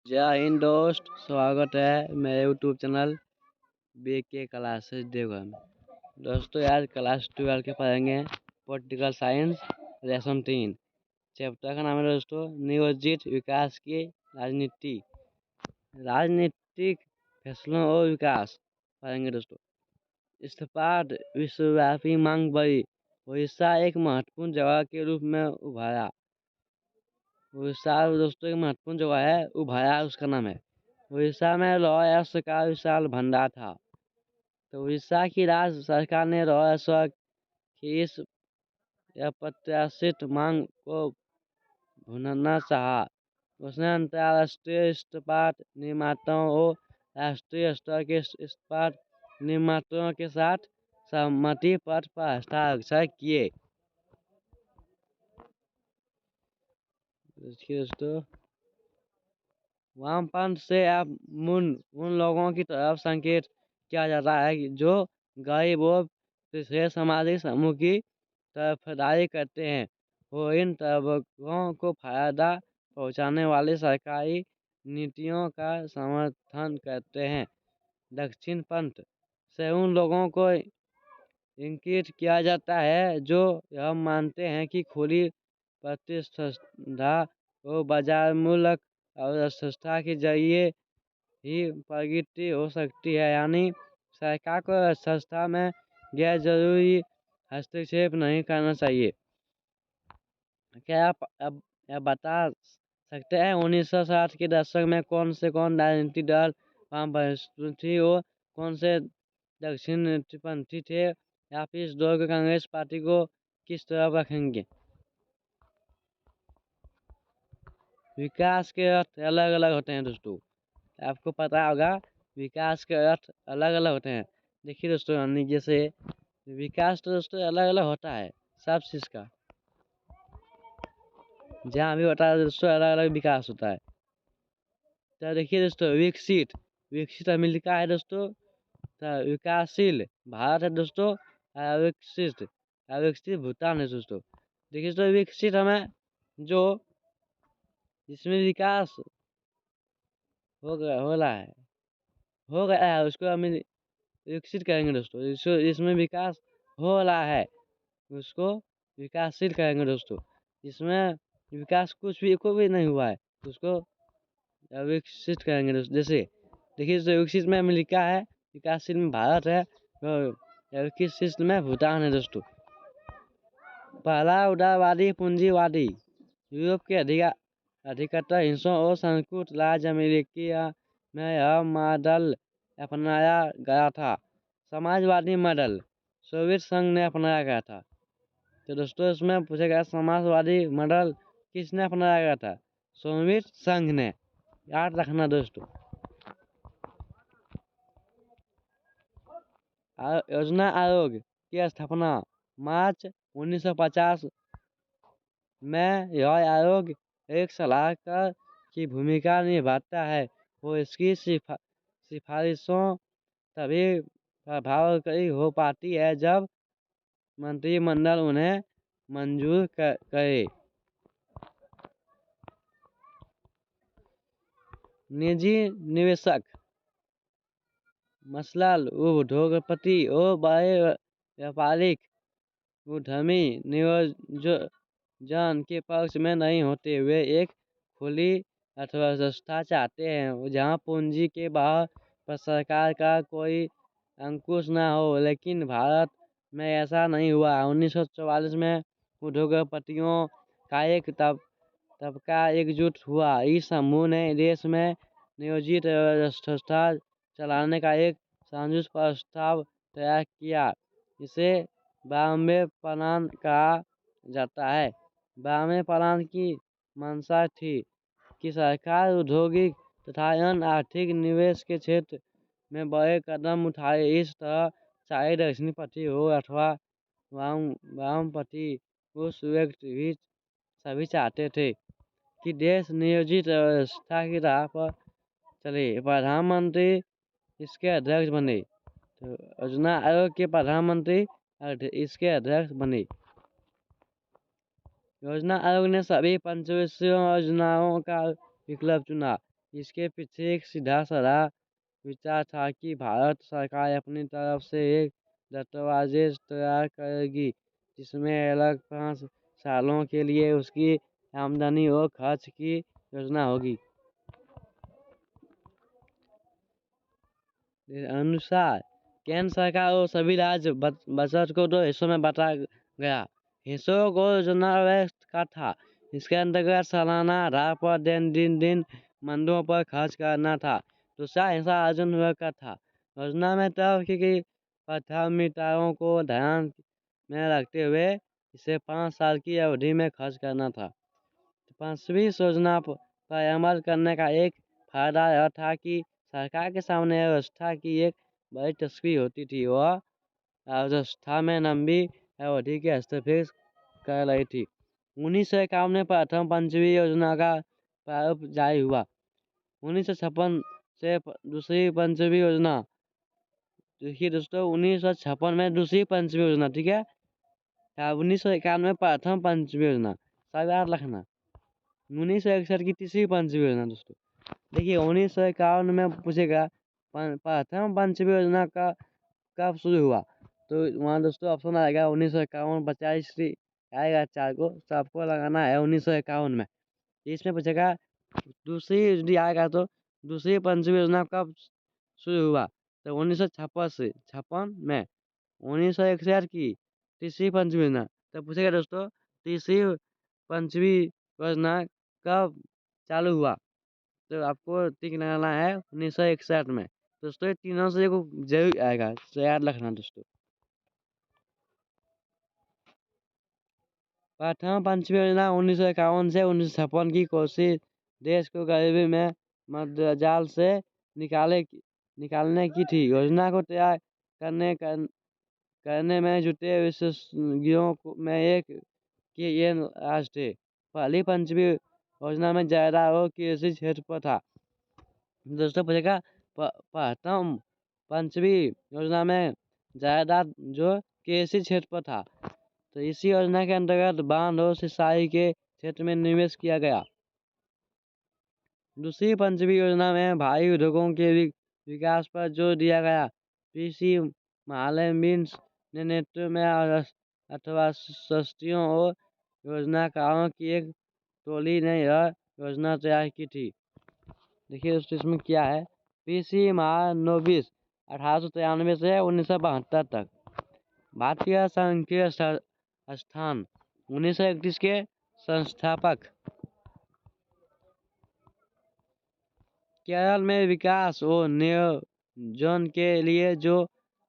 जय हिंद दोस्त, स्वागत है मेरे YouTube channel BK classes Deoghar में। दोस्तों आज क्लास 12 के पढ़ेंगे पॉलिटिकल साइंस लेसन 3। चैप्टर का नाम है दोस्तों नियोजित विकास की राजनीति, राजनीतिक फैसलों और विकास पढ़ेंगे दोस्तों। इस पाठ विश्वव्यापी मांग बढ़ी, उड़ीसा एक महत्वपूर्ण जगह के रूप में उभरा। उड़ीसा दोस्तों एक महत्वपूर्ण जगह है, उभरा उसका नाम है। उड़ीसा में लौह का विशाल भंडार था। तो उड़ीसा की राज्य सरकार ने लौह की इस अप्रत्याशित मांग को भुनाना चाहा। उसने अंतर्राष्ट्रीय इस्पात निर्माताओं और राष्ट्रीय स्तर के इस्पात निर्माताओं के साथ सहमति पत्र पर हस्ताक्षर किए। देखिए दोस्तों, वामपंथ से अब उन लोगों की तरफ संकेत किया जाता है जो गरीब और पिछड़े सामाजिक समूह की तरफदारी करते हैं। वो इन तबकों को फायदा पहुंचाने वाली सरकारी नीतियों का समर्थन करते हैं। दक्षिण पंथ से उन लोगों को इंगित किया जाता है जो यह मानते हैं कि खुली प्रतिस्पर्धा और बाजार मूलक अर्थव्यवस्था के जरिए ही प्रगति हो सकती है। यानी सरकार को अर्थव्यवस्था में गैर जरूरी हस्तक्षेप नहीं करना चाहिए। क्या आप अब बता सकते हैं 1960 के दशक में कौन राजनीतिक दल वामपंथी थी और कौन से दक्षिणपंथी थे? आप इस दौर के कांग्रेस पार्टी को किस तरफ रखेंगे? विकास के अर्थ अलग अलग होते हैं दोस्तों, आपको पता होगा विकास के अर्थ अलग अलग होते हैं। देखिए दोस्तों, जैसे विकास तो दोस्तों अलग अलग होता है सब चीज़ का, जहाँ भी होता है दोस्तों अलग अलग विकास होता है। तो देखिए दोस्तों, विकसित अमेरिका है दोस्तों, तो विकासशील भारत है दोस्तों, अविकसित भूटान है दोस्तों। देखिए दोस्तों, विकसित हमें जो जिसमें विकास हो गया है उसको हम विकसित करेंगे दोस्तों। इसमें विकास हो रहा है उसको विकासशील करेंगे दोस्तों। इसमें विकास को भी नहीं हुआ है उसको विकसित करेंगे दोस्तों। जैसे देखिए दोस्तों, विकसित में अमेरिका है, विकासशील में भारत है, विकसित में भूटान है दोस्तों। पहला उदारवादी पूंजीवादी यूरोप के अधिकतर हिस्सों और संयुक्त राज्य अमेरिका में यह मॉडल अपनाया गया था। समाजवादी मॉडल सोवियत संघ ने अपनाया गया था। तो दोस्तों इसमें पूछा गया समाजवादी मॉडल किसने अपनाया गया था? सोवियत संघ ने, याद रखना दोस्तों। योजना आयोग की स्थापना मार्च 1950 में। यह आयोग एक सलाहकार की भूमिका निभाता है। वो इसकी सिफारिशों तभी प्रभावकारी हो पाती है जब मंत्रिमंडल उन्हें मंजूर करे। निजी निवेशक मसलन उद्योगपति और बड़े व्यापारिक उद्यमी नियोजन के पक्ष में नहीं होते। वे एक खुली अर्थव्यवस्था चाहते हैं जहां पूंजी के बहाव पर सरकार का कोई अंकुश न हो। लेकिन भारत में ऐसा नहीं हुआ। 1944 में उद्योगपतियों का एक तबका एकजुट हुआ। इस समूह ने देश में नियोजित अर्थव्यवस्था चलाने का एक संयुक्त प्रस्ताव तैयार किया। इसे बॉम्बे प्लान कहा जाता है। बॉम्बे प्लान की मंशा थी कि सरकार औद्योगिक तथा अन्य आर्थिक निवेश के क्षेत्र में बड़े कदम उठाए। इस तरह चाहे दक्षिणपंथी हो अथवा वामपंथी, उस व्यक्ति भी सभी चाहते थे कि देश नियोजित व्यवस्था की राह पर चले। प्रधानमंत्री इसके अध्यक्ष बने। तो योजना आयोग के प्रधानमंत्री इसके अध्यक्ष बने। योजना आयोग ने सभी पंचवर्षीय योजनाओं का विकल्प चुना। इसके पीछे एक सीधा साधा विचार था कि भारत सरकार अपनी तरफ से एक दस्तावेज तैयार करेगी जिसमें अलग 5 सालों के लिए उसकी आमदनी और खर्च की योजना होगी। अनुसार केंद्र सरकार और सभी राज्य बजट को 2 हिस्सों में बांटा गया। हिस्सों को योजना का था। इसके अंतर्गत सालाना आधार पर दिन मंदों पर खर्च करना था। दूसरा हिस्सा अर्जुन वर्ग का था। योजना में तय की गई प्राथमिकताओं को ध्यान में रखते हुए इसे 5 साल की अवधि में खर्च करना था। पांचवी योजना पर अमल करने का एक फायदा यह था कि सरकार के सामने व्यवस्था की एक बड़ी तस्वीर होती थी। वह व्यवस्था में लंबी अवधि के हस्तक्षेप कर रही थी। 1951 में प्रथम पंचवी योजना का प्रारूप जारी हुआ। 1956 से दूसरी पंचवी योजना, देखिए दोस्तों 1956 में दूसरी पंचवी योजना, ठीक है। 1951 में प्रथम पंचवी योजना, सब याद रखना। 1961 की तीसरी पंचवी योजना दोस्तों। देखिए 1951 में पूछेगा प्रथम पंचवी योजना का कब शुरू हुआ, तो वहाँ दोस्तों ऑप्शन आएगा 1951, 50 आएगा 4 को, तो आपको लगाना है 1951 में। इसमें पूछेगा दूसरी यदि आएगा तो दूसरी पंचवी योजना कब शुरू हुआ, तो 1956 में। 1961 की तीसरी पंचवी योजना, तो पूछेगा दोस्तों तीसरी पंचवी योजना कब चालू हुआ, तो आपको टिक लगाना है 1961 में। दोस्तों ये तीनों से जरूर आएगा, तो याद रखना दोस्तों। प्रथम पंचवी योजना 1951 से 1956 की कोशिश देश को गरीबी में मध्यजाल से निकालने की थी। योजना को तैयार करने में जुटे विशेषज्ञों में एक कि ये राज थे। पहली पंचवी योजना में जायदाद और कृषि क्षेत्र पर था। दोस्तों पूछेगा प्रथम पंचवी योजना में जायदाद जो कृषि क्षेत्र पर था, तो इसी योजना के अंतर्गत बांध और सिंचाई के क्षेत्र में निवेश किया गया। दूसरी पंचवी योजना में भारी उद्योगों के विकास पर जोर दिया गया। पीसी महालनबिस ने नेतृत्व में अथवा सस्तियों और योजनाकारों की एक टोली ने यह योजना तैयार की थी। देखिए दोस्तों इसमें क्या है, पीसी महालनबिस 1893 से 1972 तक। भारतीय सांख्यिकी संस्थान 1931 के संस्थापक। केरल में विकास और नियोजन के लिए जो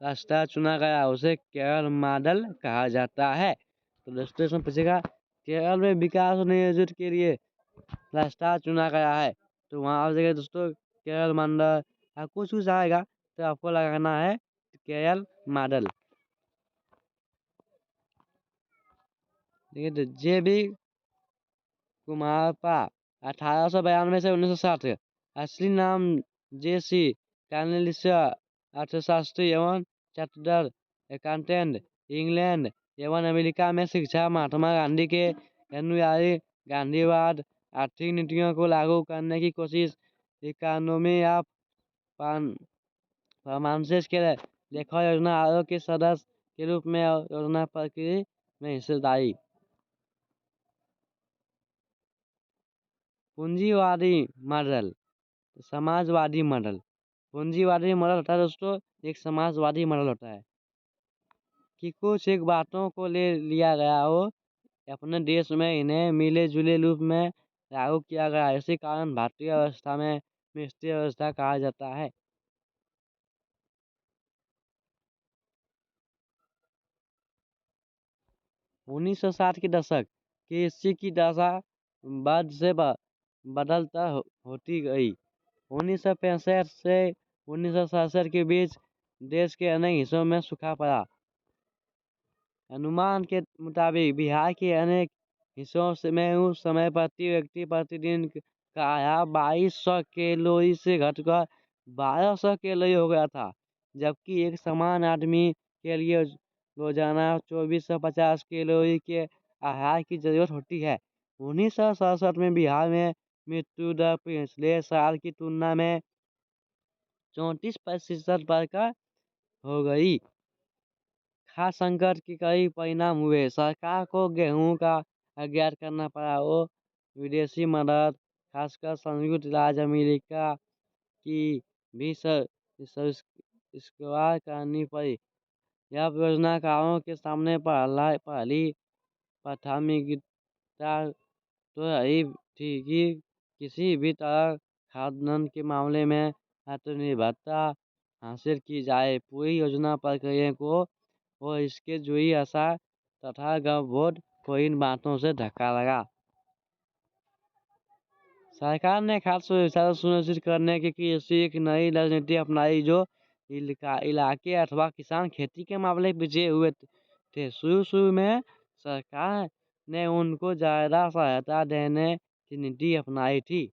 रास्ता चुना गया उसे केरल मॉडल कहा जाता है। तो दोस्तों इसमें पूछेगा केरल में विकास और नियोजन के लिए रास्ता चुना गया है, तो वहाँ आ जाएगा दोस्तों केरल मॉडल। कुछ आएगा तो आपको लगाना है केरल मॉडल। देखिए तो JB कुमारप्पा 1892 से 1960। असली नाम JC कार्नेलिस, अर्थशास्त्री एवं चार्टर्ड अकाउंटेंट, इंग्लैंड एवं अमेरिका में शिक्षा। महात्मा गांधी के अनुयायी, गांधीवाद आर्थिक नीतियों को लागू करने की कोशिश, इकोनॉमी ऑफ परफॉर्मेंस के लेखा योजना आयोग के सदस्य के रूप में योजना प्रक्रिया में हिस्सेदारी। पूंजीवादी मॉडल, समाजवादी मॉडल। पूंजीवादी मॉडल होता है दोस्तों एक समाजवादी मॉडल होता है कि कुछ एक बातों को ले लिया गया हो अपने देश में, इन्हें मिले जुले रूप में लागू किया गया। इसी कारण भारतीय व्यवस्था में मिश्रित व्यवस्था कहा जाता है। उन्नीस सौ 60 के दशक की इसी की दशा बाद से बदलता होती गई। 1965 से 1967 के बीच देश के अनेक हिस्सों में सूखा पड़ा। अनुमान के मुताबिक बिहार के अनेक हिस्सों में उस समय प्रति व्यक्ति प्रतिदिन का आहार 2200 कैलोरी से घटकर 1200 कैलोरी हो गया था, जबकि एक समान आदमी के लिए रोजाना 2450 कैलोरी के आहार की जरूरत होती है। 1967 में बिहार में मृत्यु दर पिछले साल की तुलना में 34% बढ़कर हो गई। खाद्य संकट के कई परिणाम हुए। सरकार को गेहूं का आयात करना पड़ा और विदेशी मदद, खासकर संयुक्त राज्य अमेरिका की भी स्वीकार करनी पड़ी। यह योजनाकारों के सामने पहली प्राथमिकता तो यही थी कि किसी भी तरह खाद्यान्न के मामले में आत्मनिर्भरता हासिल की जाए। पूरी योजना प्रक्रिया को और इसके जुड़ी आशा तथा गवर्नमेंट को इन बातों से धक्का लगा। सरकार ने खाद्य सुरक्षा सुनिश्चित करने की कृषि एक नई रणनीति अपनाई जो इलाके अथवा किसान खेती के मामले पीछे हुए थे। शुरू में सरकार ने उनको ज्यादा सहायता देने की नीति अपनाई थी।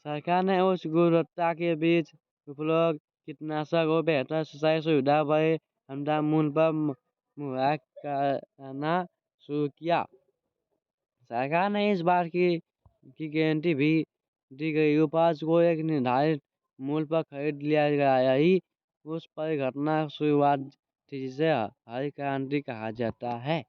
सरकार ने उच्च गुणवत्ता के बीज उपलब्ध कीटनाशक और बेहतर सिंचाई सुविधा बड़े अनुदान मूल्य पर मुहैया करना शुरू किया। सरकार ने इस बात की गारंटी भी दी गई उपज को एक निर्धारित मूल्य पर खरीद लिया गया। यही उस परिघटना शुरुआत थी जिसे हरित क्रांति कहा जाता है।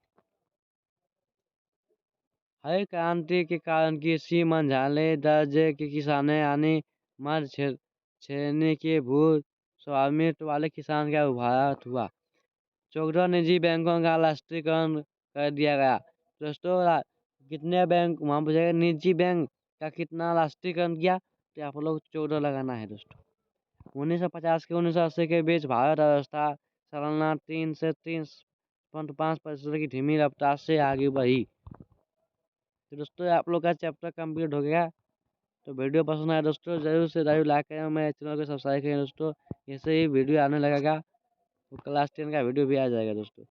हरित क्रांति के कारण कृषि मंझले दर्जे के किसानों यानी मध्य श्रेणी के भू स्वामित्व वाले किसान का उभार हुआ। 14 निजी बैंकों का राष्ट्रीयकरण कर दिया गया। दोस्तों कितने बैंक वहां पूछेगा निजी बैंक का कितना राष्ट्रीयकरण किया तो आप लोग 14 लगाना है दोस्तों। 1950 के 1980 के बीच भारत अर्थव्यवस्था सालाना 3 से 3.5% की धीमी रफ्तार से आगे बढ़ी। तो दोस्तों आप लोग का चैप्टर कंप्लीट हो गया। तो वीडियो पसंद आया दोस्तों जरूर से जरूर लाइक करें, मेरे चैनल को सब्सक्राइब करें दोस्तों। ऐसे ही वीडियो आने लगेगा तो क्लास 10 का वीडियो भी आ जाएगा दोस्तों।